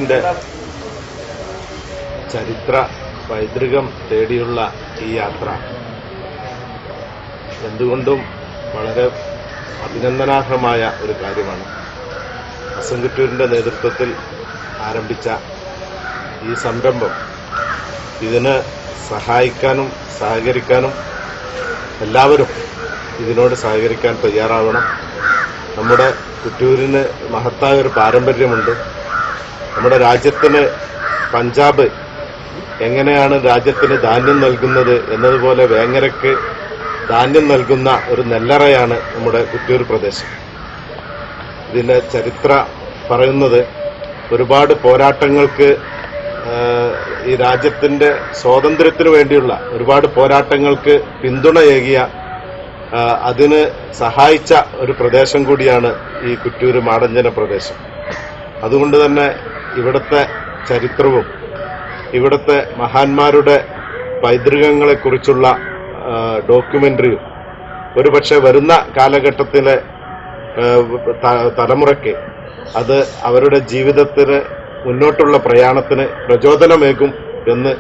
കുറ്റൂരിന്റെ ചരിത്ര പൈതൃകം തേടിയുള്ള ഈ യാത്ര എന്തുകൊണ്ടും വളരെ അഭിനന്ദനാർഹമായ ഒരു കാര്യമാണ്. ഹസ്സൻ കുറ്റൂരിന്റെ നേതൃത്വത്തിൽ ആരംഭിച്ച ഈ സംരംഭം ഇതിന് സഹായിക്കാനും സഹകരിക്കാനും എല്ലാവരും ഇതിനോട് സഹകരിക്കാൻ തയ്യാറാവണം. നമ്മുടെ കുറ്റൂരിന് മഹത്തായ ഒരു പാരമ്പര്യമുണ്ട്. നമ്മുടെ രാജ്യത്തിന് പഞ്ചാബ് എങ്ങനെയാണ് രാജ്യത്തിന് ധാന്യം നൽകുന്നത് എന്നതുപോലെ വേങ്ങരയ്ക്ക് ധാന്യം നൽകുന്ന ഒരു നെല്ലറയാണ് നമ്മുടെ കുറ്റൂർ പ്രദേശം. ഇതിന്റെ ചരിത്ര പറയുന്നത് ഒരുപാട് പോരാട്ടങ്ങൾക്ക് ഈ രാജ്യത്തിന്റെ സ്വാതന്ത്ര്യത്തിനു വേണ്ടിയുള്ള ഒരുപാട് പോരാട്ടങ്ങൾക്ക് പിന്തുണയേകിയ അതിന് സഹായിച്ച ഒരു പ്രദേശം കൂടിയാണ് ഈ കുറ്റൂര് മാടഞ്ചന പ്രദേശം. അതുകൊണ്ട് തന്നെ ഇവിടുത്തെ ചരിത്രവും ഇവിടുത്തെ മഹാന്മാരുടെ പൈതൃകങ്ങളെക്കുറിച്ചുള്ള ഡോക്യുമെന്ററിയും ഒരുപക്ഷെ വരുന്ന കാലഘട്ടത്തിലെ തലമുറയ്ക്ക് അത് അവരുടെ ജീവിതത്തിന് മുന്നോട്ടുള്ള പ്രയാണത്തിന് പ്രചോദനമേകും എന്ന്